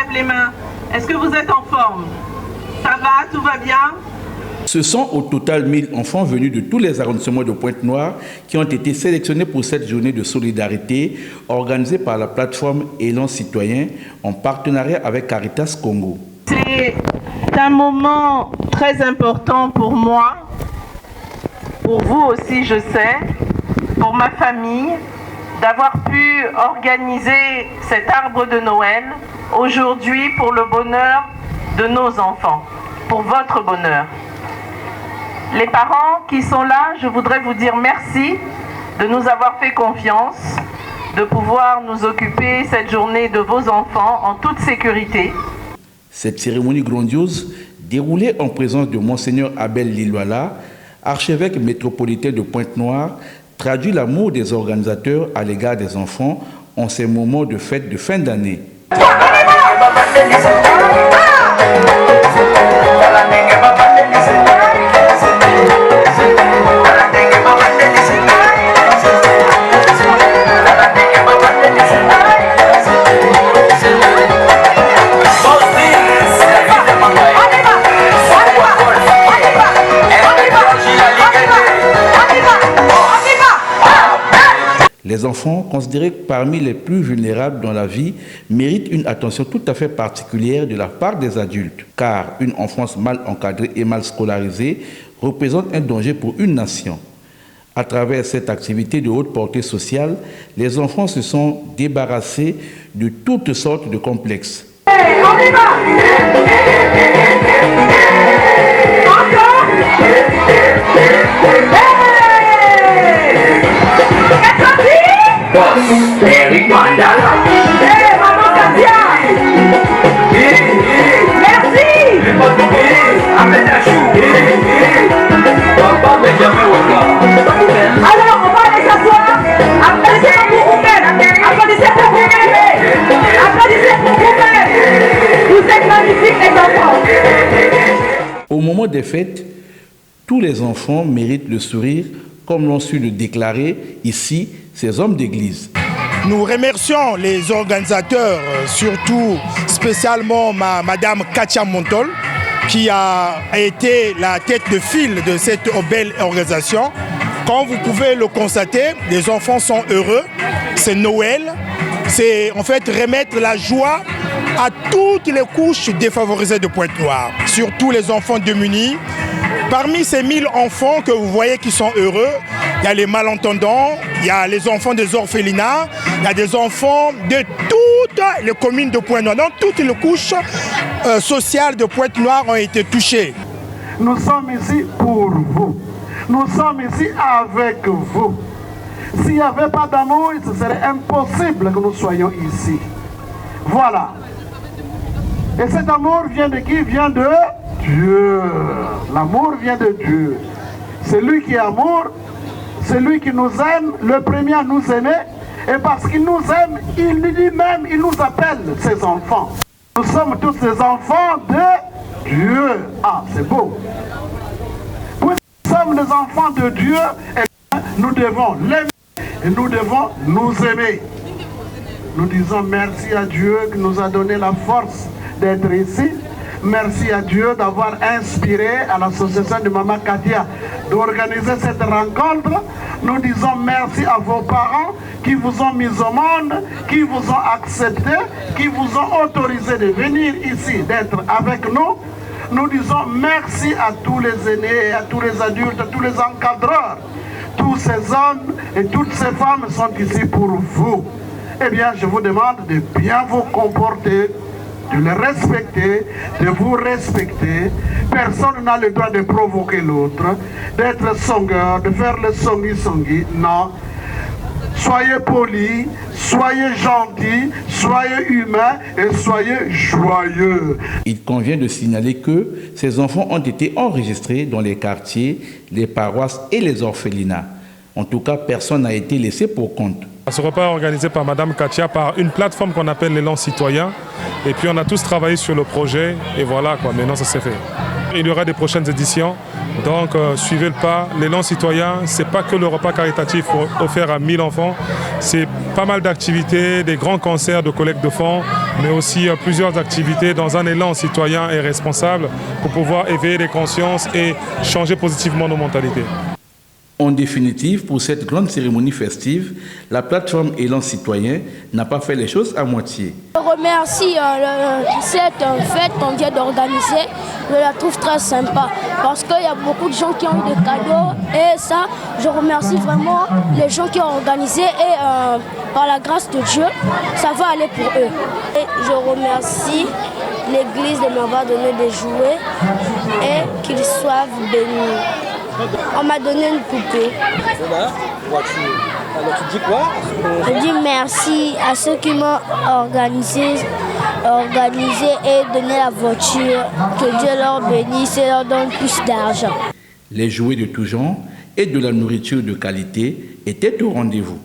lève les mains. Est-ce que vous êtes en forme? Ça va? Tout va bien? Ce sont au total 1000 enfants venus de tous les arrondissements de Pointe-Noire qui ont été sélectionnés pour cette journée de solidarité organisée par la plateforme Élan Citoyen en partenariat avec Caritas Congo. C'est un moment très important pour moi, pour vous aussi je sais, pour ma famille, d'avoir pu organiser cet arbre de Noël aujourd'hui pour le bonheur de nos enfants, pour votre bonheur. Les parents qui sont là, je voudrais vous dire merci de nous avoir fait confiance, de pouvoir nous occuper cette journée de vos enfants en toute sécurité. Cette cérémonie grandiose, déroulée en présence de Monseigneur Abel Lilwala, archevêque métropolitain de Pointe-Noire, traduit l'amour des organisateurs à l'égard des enfants en ces moments de fête de fin d'année. Les enfants, considérés parmi les plus vulnérables dans la vie, méritent une attention tout à fait particulière de la part des adultes, car une enfance mal encadrée et mal scolarisée représente un danger pour une nation. À travers cette activité de haute portée sociale, les enfants se sont débarrassés de toutes sortes de complexes. Hey, on y va! Eric Mandala. Hey, maman Katia! Merci! Alors, on va aller s'asseoir. Applaudissez pour vous-même. Applaudissez pour vous-même. Applaudissez pour vous-même. Vous êtes magnifiques, les enfants. Au moment des fêtes, tous les enfants méritent le sourire, comme l'ont su le déclarer ici ces hommes d'église. Nous remercions les organisateurs, surtout spécialement Madame Katia Montol, qui a été la tête de file de cette belle organisation. Comme vous pouvez le constater, les enfants sont heureux, c'est Noël, c'est en fait remettre la joie à toutes les couches défavorisées de Pointe-Noire, surtout les enfants démunis. Parmi ces 1000 enfants que vous voyez qui sont heureux, il y a les malentendants, il y a les enfants des orphelinats, il y a des enfants de toutes les communes de Pointe-Noire. Donc toutes les couches sociales de Pointe-Noire ont été touchées. Nous sommes ici pour vous. Nous sommes ici avec vous. S'il n'y avait pas d'amour, ce serait impossible que nous soyons ici. Voilà. Et cet amour vient de qui? Vient de Dieu. L'amour vient de Dieu. C'est lui qui est amour. C'est lui qui nous aime, le premier à nous aimer. Et parce qu'il nous aime, il nous dit même, il nous appelle ses enfants. Nous sommes tous des enfants de Dieu. Ah, c'est beau. Nous sommes des enfants de Dieu et nous devons l'aimer et nous devons nous aimer. Nous disons merci à Dieu qui nous a donné la force d'être ici. Merci à Dieu d'avoir inspiré à l'association de Maman Katia d'organiser cette rencontre. Nous disons merci à vos parents qui vous ont mis au monde, qui vous ont accepté, qui vous ont autorisé de venir ici, d'être avec nous. Nous disons merci à tous les aînés, à tous les adultes, à tous les encadreurs. Tous ces hommes et toutes ces femmes sont ici pour vous. Eh bien, je vous demande de bien vous comporter, de les respecter, de vous respecter. Personne n'a le droit de provoquer l'autre, d'être songueur, de faire le songi-songi. Non. Soyez polis, soyez gentils, soyez humains et soyez joyeux. Il convient de signaler que ces enfants ont été enregistrés dans les quartiers, les paroisses et les orphelinats. En tout cas, personne n'a été laissé pour compte. Ce repas est organisé par Madame Katia, par une plateforme qu'on appelle l'Élan Citoyen. Et puis on a tous travaillé sur le projet et voilà quoi, maintenant ça s'est fait. Il y aura des prochaines éditions, donc suivez le pas. L'Élan Citoyen, c'est pas que le repas caritatif offert à 1000 enfants, c'est pas mal d'activités, des grands concerts de collecte de fonds, mais aussi plusieurs activités dans un élan citoyen et responsable pour pouvoir éveiller les consciences et changer positivement nos mentalités. En définitive, pour cette grande cérémonie festive, la plateforme Élan Citoyen n'a pas fait les choses à moitié. Je remercie cette fête qu'on vient d'organiser. Je la trouve très sympa parce qu'il y a beaucoup de gens qui ont eu des cadeaux et ça, je remercie vraiment les gens qui ont organisé et par la grâce de Dieu, ça va aller pour eux. Et je remercie l'église de m'avoir donné des jouets et qu'ils soient bénis. On m'a donné une poupée. Alors tu dis quoi? Je dis merci à ceux qui m'ont organisé et donné la voiture. Que Dieu leur bénisse et leur donne plus d'argent. Les jouets de tout genre et de la nourriture de qualité étaient au rendez-vous.